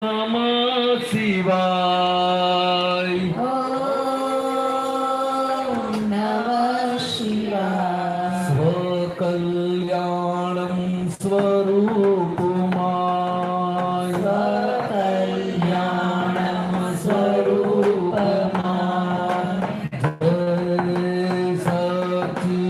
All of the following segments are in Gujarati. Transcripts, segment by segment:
નમઃ શિવાય. ઓમ નમઃ શિવાય. સ્વકલ્યાણં સ્વરૂપમાય. સ્વકલ્યાણં સ્વરૂપમાય. જય સચ્ચિદાનંદ.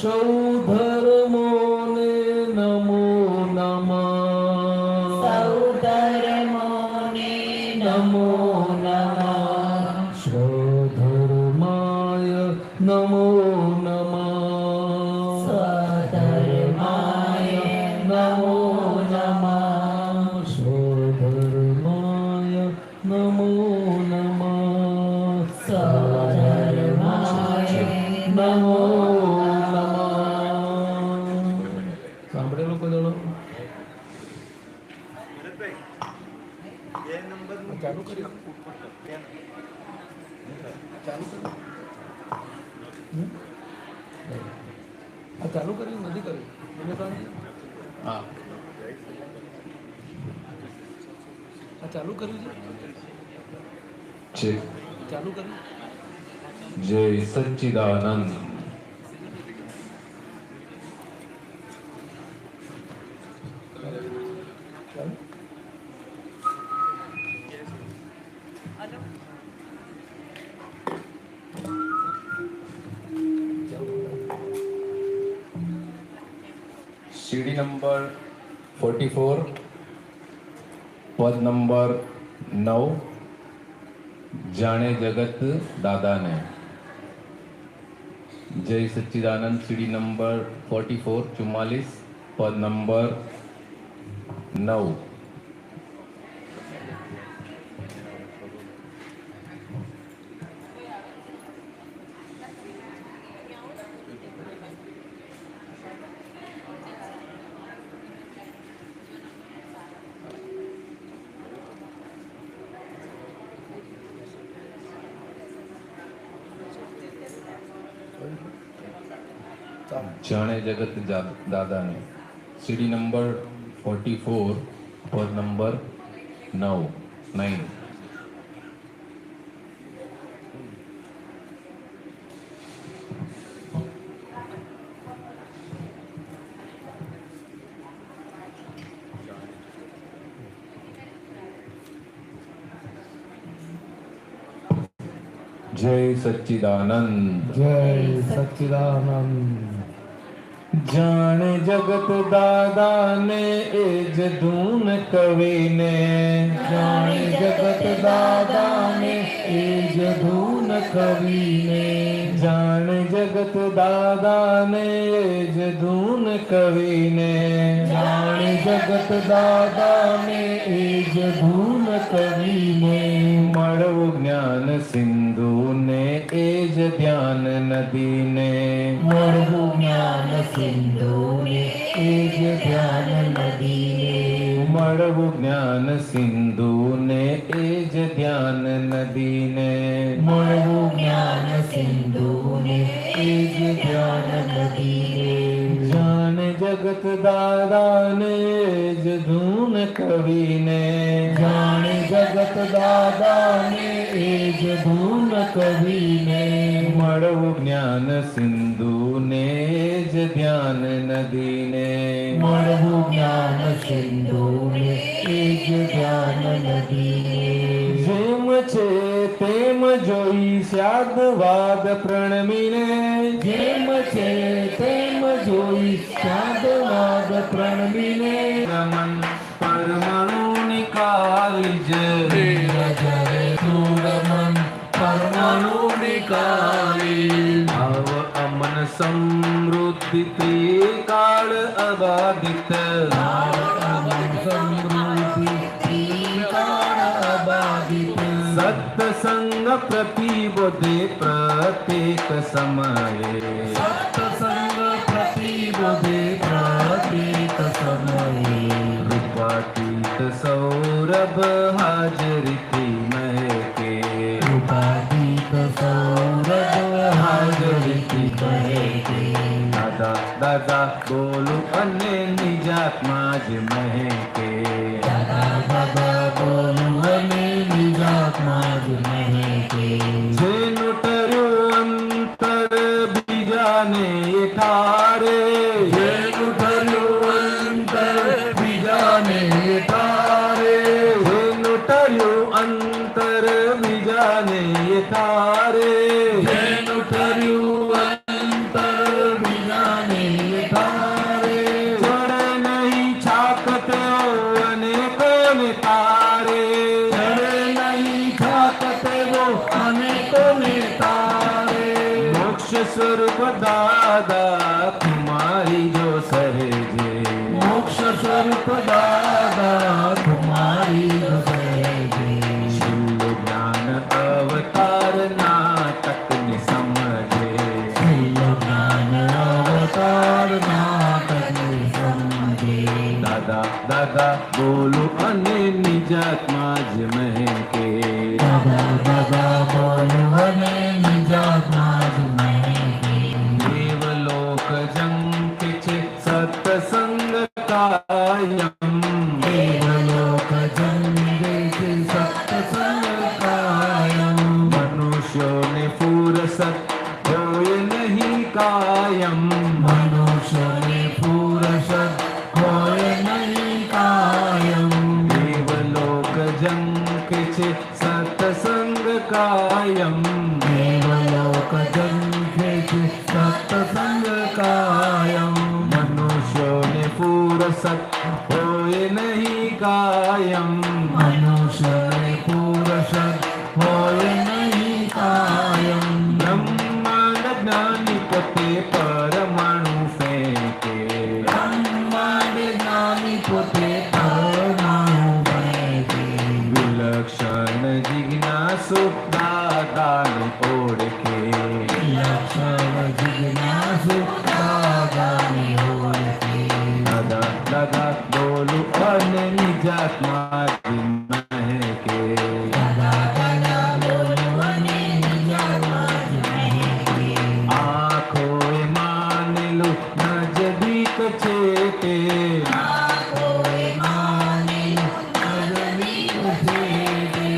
સૌ ધર્મોને નમો નમઃ. સૌ ધર્મોને નમો નમઃ. સ્વધર્માય નમો નમઃ. સ્વધર્માય નમો નમઃ. સ્વધર્માય નમો નમઃ. સ્વધર્માય નમો નમઃ. સાંભળેલો કોઈ દાડો? ચાલુ કર્યું? ચાલુ કર્યું? આ ચાલુ કર્યું નથી કર્યું? મને કાંઈ? હા, આ ચાલુ કર્યું છે? ચાલુ કર્યું? જય સચ્ચિદાનંદ. सीढ़ी नंबर 44 पद नंबर 9 जाने जगत दादा ने. जय सच्चिदानंद. सीढ़ी नंबर 44 44 पद नंबर 9. जाने जगत दादा ने. सीढ़ी नंबर 44 पद नंबर 9 9. जय सच्चिदानंद. જય સચ્ચિદાનંદ. जाने जगत दादा ने एज धून कवि ने. જાણે જગત દાદાને એજ ધૂન કવિને. जाने जगत दादा ने एज धून कवि ने. જાણે જગત દાદાને એજ ધૂન કવિને. મળવું જ્ઞાન સિંધુ ને એજ ધ્યાન નદી ને. મળવું જ્ઞાન સિંધુને એજ ધ્યાન નદીને. મળવું જ્ઞાન સિંધુ ને એજ ધ્યાન નદી ને. મળવું જ્ઞાન સિંધુને એજ ધ્યાન નદીને. જાણે જગત દાદા ને એજ ધૂન કવિ ને. જાણે જગત દાદાને એજ ધૂન કવિને. મળવું જ્ઞાન સિંધુ ને એજ ધ્યાન નદી ને. મળવું જ્ઞાન સિંધુને એજ ધ્યાન નદીને. જેમ છે તેમ જોઈ સ્યાદવાદ પ્રણમીને. જેમ છે તેમ જોઈ સાધવાદ પ્રણમીને. રમન પરમાણુ નિકાલી જ. જરે સુરમન પરમાણુ નિકાલી. ભાવ અમન સમૃદ્ધિ ત્રિકાળ અબાધિત. સમૃદ્ધિ ત્રિકાળ અબાધિત. સત્સંગ પ્રતિબોધે પ્રત્યેક સમયે. સત્સંગ પ્રતિબોધે પ્રત્યેક સમયે. રૂપાતીત સૌરભ હાજરીથી મહેકે. રૂપાતીત સૌરભ હાજરીથી મહેકે. દાદા દાદા બોલું અને નિજાત્મા જ મહેકે. દાદા દાદા બોલું અને નિજાત્મા જ મહેકે. જેનું ટર્યું અંતર બીજાને એ ઠારે. જેનું ઠર્યું અંતર બીજાને તારે. જેનું ટર્યું અંતર બીજાને એ ઠારે. જેનું ઠર્યું અંતર બીજાને તારે. ચડે નહીં છાપ તેઓ અને કોને તારે. ચડે નહીં છાપ તેવો અને કોને તારે. મોક્ષ સ્વરૂપ દાદા તમારી જો સહેજે. મોક્ષ સ્વરૂપ દાદા તમારી સહેજે. શિવ જ્ઞાન અવતાર નાટકને સમજે. જ્ઞાન અવતાર નાટકને સમજે. દાદા દાદા બોલું અને નિજાત્મા જ મહેકે. દાદા દાદા બોલું અને નિજાત્મા જ મહેકે. દેવલોક જંક છે સત્સંગ કાયમ. દેવલોક જંગે છે સત્સંગ કાયમ. મનુષ્યોને ફુરસત હોય નહીં કાયમ. મનુષ્યને પુરુષ હોય નહીં કાયમ. દેવલોક જંક છે સત્સંગ કાયમ. દેવલોક જંગે છે સત્સંગ કાયમ. મનુષ્યોને ફુરસત હોય નહીં કાયમ. મનુષ્યને પુરુષ હોય નહીં કાયમ. બ્રહ્માંડ જ્ઞાની પોતે પરમાણુ ફેંકે. બ્રહ્માંડ જ્ઞાની પોતે પરમાણુ બને. વિલક્ષણ જિજ્ઞાસુ દાદાને ઓળખે. લક્ષણ જિજ્ઞાસુ દાદાની ઓળખે. દાદા દાદા બોલું અને નિજાત્મા જ મહેકે. દાદા દાદા બોલું અને નિજાત્મા જ મહેકે. આંખોએ માનેલું નજદીક છે તે. આંખોએ માનેલું નજદીક છે તે.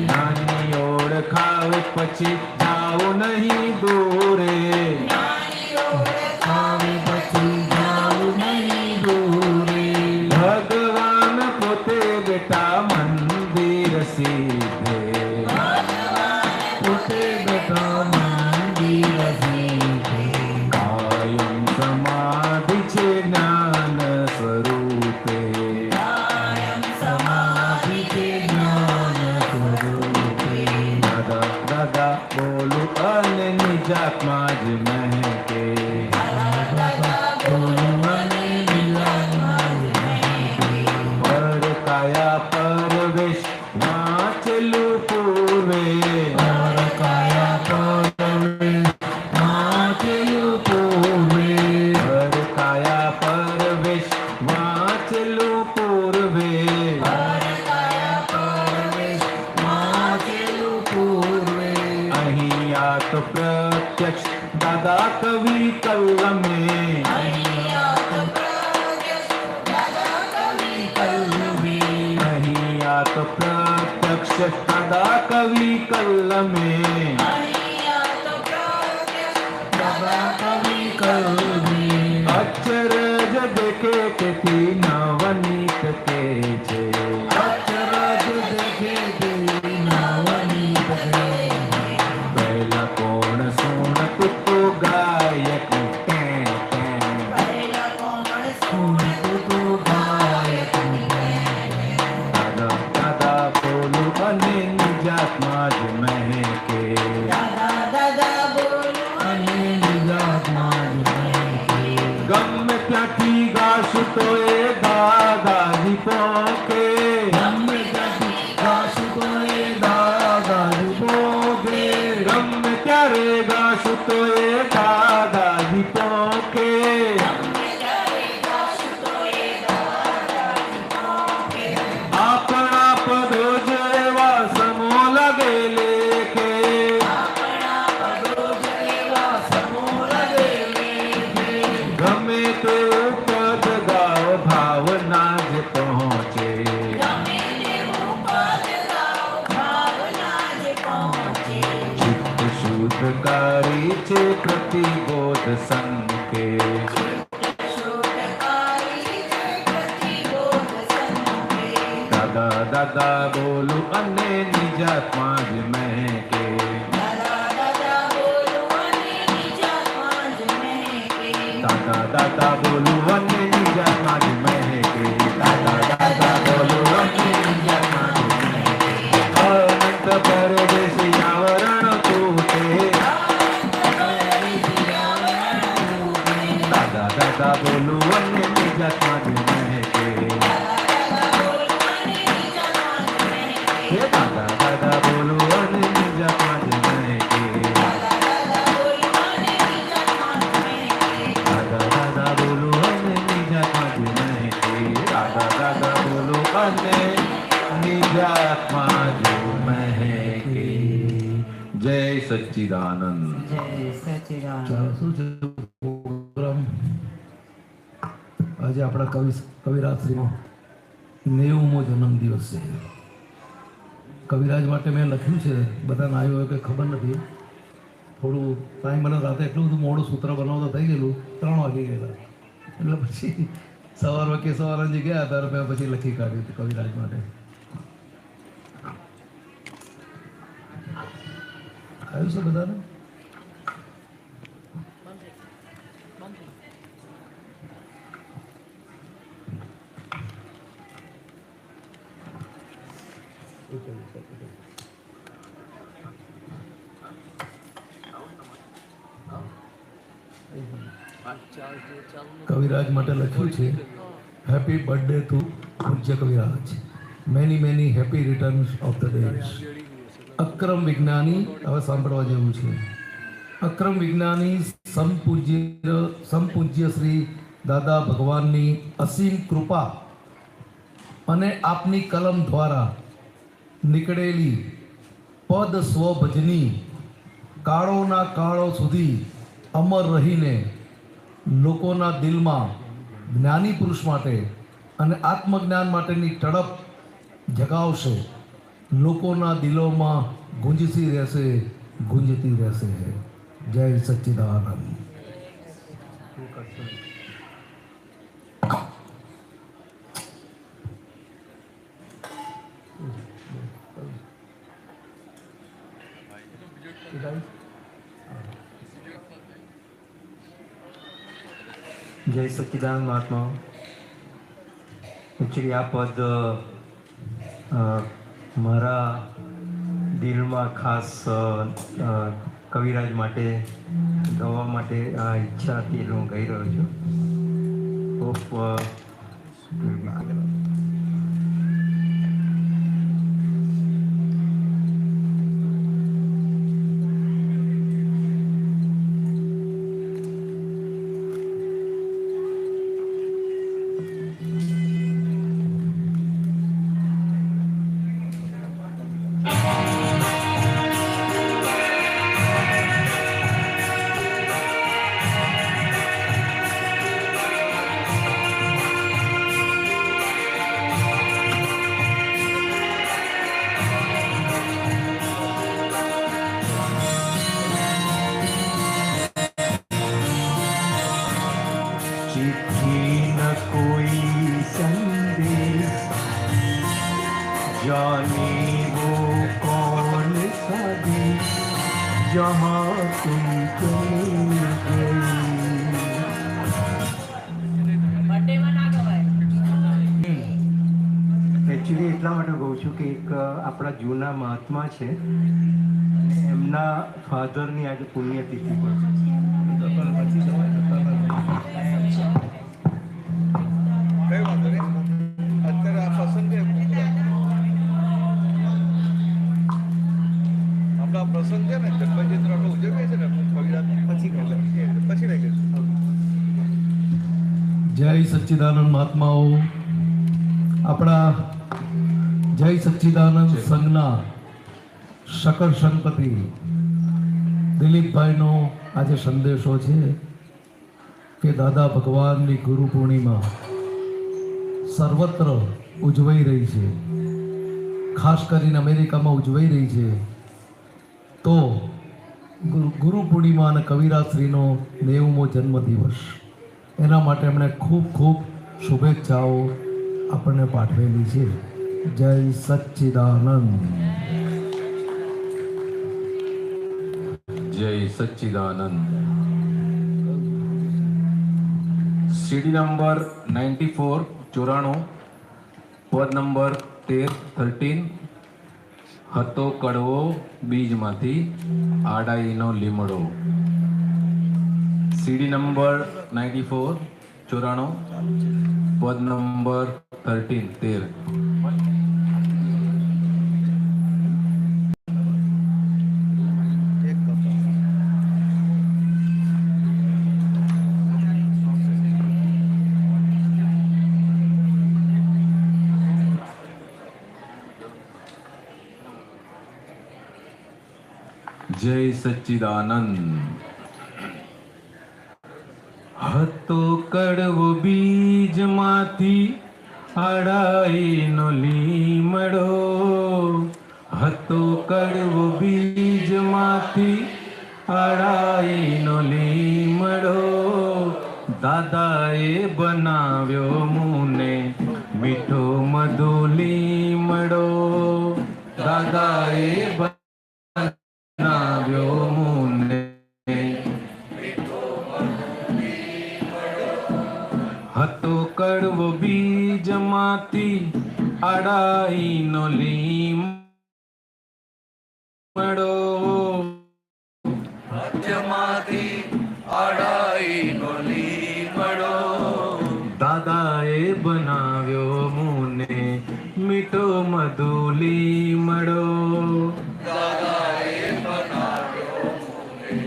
નાની ઓળખાવે પછી જાઓ નહીં દૂરે. આવે પછી જાવું નહીં દૂરે. ભગવાન પોતે બેટા મંદિર સીધે. પોતે બેઠા મંદિર સીધે. કાયમ સમાધિ છે જ્ઞાન સ્વરૂપે. કાયમ સમાધિ છે જ્ઞાન સ્વરૂપે. દાદા દાદા બોલું અને નિજાત્મા જ મહેકે. બોલું અને નિજાત્મા જ મહેકે. પર કાયા પરવેશ વાંચેલું પૂર્વે. પર કાયા પરવેશ વાંચેલું પૂર્વે. પર કાયા પરવેશ વાંચેલું પૂર્વે. પર કાયા પરવેશ વાંચેલું પૂર્વે. અહીં આ તો પ્રત્યક્ષ દાદા કવિ કલમે. અહીંયા તો પ્રત્યક્ષ દાદા કવિ કલમે. અહીંયા તો પ્રત્યક્ષ દાદા કવિ કલમે. અહીંયા તો પ્રત્યક્ષ દાદા કવિ કલમે. અચરજ દેખે તેથી નવનીત કે છે. અચરજ દેખે તે નવનીત છે. પહેલા કોણ સુણતું તો ગાયક કે પહેલા કોણ સુનતું તો ગાયક ને. દાદા દાદા બોલું અને નિજાત્મા જ મહેકે. દાદા દાદા બોલું અને નિજાત્મા જ મહેકે. ગમે ત્યાંથી ગાશું તો એ દાદા छे प्रतिबोध संग के દાદા દાદા બોલું અને નિજાત્મા જ મહેકે દાદા દાદા બોલું અને નિજાત્મા જ મહેકે દાદા દાદા બોલું અને નિજાત્મા જ મહેકે અનંત પરદેશી આવરણ તૂટે દાદા દાદા બોલું અને નિજાત્મા જ મહેકે દાદા દાદા બોલું અને નિજાત્મા જ મહેકે દાદા દાદા બોલું અને નિજાત્મા જ મહેકે દાદા દાદા બોલું અને નિજાત્મા જ મહેકે જય સચ્ચિદાનંદ ચાલો, શું છે પ્રોગ્રામ? આજે આપણા કવિરાજશ્રીનો 90મો જન્મદિવસ છે. કવિરાજ માટે મેં લખ્યું છે, બધાને આવ્યો હોય કંઈ ખબર નથી. થોડું ટાઈમ મને રાતે એટલું બધું મોડું સૂત્ર બનાવતા થઈ ગયેલું, 3 વાગી ગયેલા. એટલે પછી સવારમાં જે ગયા ત્યારે મેં પછી લખી કાઢ્યું હતું કવિરાજ માટે. આવ્યું છે બધાને? કવિરાજ માટે લખ્યું છે, હેપી બર્થડે ટુ પૂજ્ય Kaviraj, many many happy returns of the days. Akram Vignani, હવે સાંભળવા જેવું છે. અક્રમ વિજ્ઞાની સમપૂજ્ય શ્રી દાદા ભગવાનની અસીમ કૃપા અને આપની કલમ દ્વારા નીકળેલી પદ સ્વભજની કાળોના કાળો સુધી અમર રહીને લોકોના દિલમાં જ્ઞાની પુરુષ માટે અને આત્મજ્ઞાન માટેની તડપ જગાવશે. લોકોના દિલોમાં ગુંજતી રહેશે. જય સચ્ચિદાનંદ. જય સચ્ચિદાનંદ મહાત્મા. એકચ્યુઅલી આ પદ મારા દિલમાં ખાસ કવિરાજ માટે ગાવા માટે આ ઈચ્છા હતી એટલે હું ગાઈ રહ્યો છું. चिट्ठी न कोई संदेश जाने वो कौन सा देश जहाँ तुम चली गई. એકચ્યુઅલી એટલા માટે કહું છું કે એક આપણા જૂના મહાત્મા છે, એમના ફાધરની આજે પુણ્યતિથિ પર પ્રસંગ છે ને જન્મજયંતિનો ઉજવીએ છે ને પછી જય સચ્ચિદાનંદ મહાત્માઓ. આપણા જય સચ્ચિદાનંદ સંઘના શકર સંપતિ દિલીપભાઈનો આજે સંદેશો છે કે દાદા ભગવાનની ગુરુ પૂર્ણિમા સર્વત્ર ઉજવાઈ રહી છે, ખાસ કરીને અમેરિકામાં ઉજવાઈ રહી છે. તો ગુરુ પૂર્ણિમા અને કવિરાજશ્રીનો 90મો જન્મદિવસ, એના માટે એમણે ખૂબ ખૂબ શુભેચ્છાઓ આપણને પાઠવેલી છે. જય સચ્ચિદાનંદ. જય સચ્ચિદાનંદ. સીડી નંબર 94 94, પદ નંબર 13 હતો કડવો બીજમાંથી આડાઈનો લીમડો. સીડી નંબર 94 94, પદ નંબર 13. જય સચ્ચિદાનંદ. હતો કડવો બીજમાંથી આડાઈનો લીમડો, હતો કડવો બીજમાંથી આડાઈનો લીમડો, દાદાએ બનાવ્યો મુને મીઠો મધુ લીમડો, દાદાએ બનાવ્યો મુને હતો કડવો બીજમાંથી આડાઈનો લીમડો, મધ્યમાંથી આડાઈનો લીમડો, દાદાએ બનાવ્યો મુને મીઠો મધુ લીમડો, દાદાએ બનાવ્યો મુને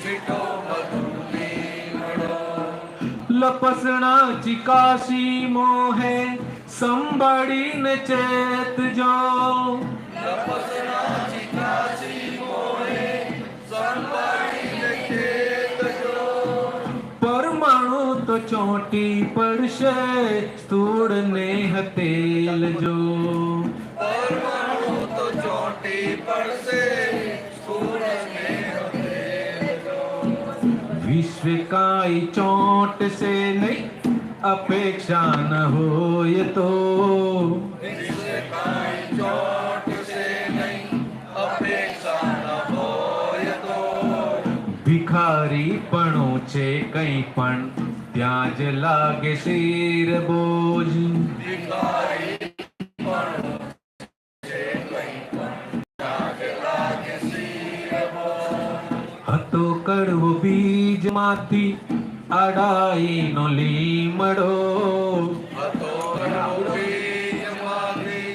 મીઠો મધુ લીમડો, લપસણા ચિકાશી મોહે સંભાળીને ચેતજો, લપસણા ચિકાસી મોહે સંભાળીને ચેતજો, પરમાણુ તો ચોંટી પડશે સ્થૂળ નેહ તેલજો, પરમાણુ તો ચોંટી પડશે સ્થૂળ સ્નેહ તેલજો, વિશ્વ કાંઈ ચોંટશે નહીં અપેક્ષા ન હોય તો, વિશ્વ કાંઈ ચોંટશે નહીં અપેક્ષા ન હોય તો, ભિખારી પણ છે કંઈ પણ ત્યાં જ લાગે શેર બોજ, ભિખારી પણ છે કંઈ પણ ત્યાં જ લાગે શીરવો, હતો કડવો બીજમાંથી આડાઈનો લીમડો, હતો કડવો બીજમાંથી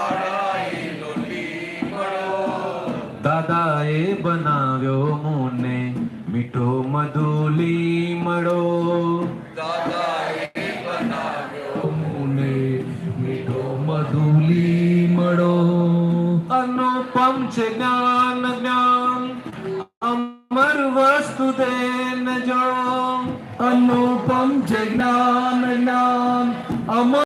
આડાઈનો લીમડો, દાદાએ બનાવ્યો મુને મીઠો મધુ લીમડો, દાદાએ બનાવ્યો મુને મીઠો મધુ લીમડો. અનુપમ છે જ્ઞાન જ્ઞાન અમર વસ્તુ દેન જો, અનુપમ છે જ્ઞાન જ્ઞાન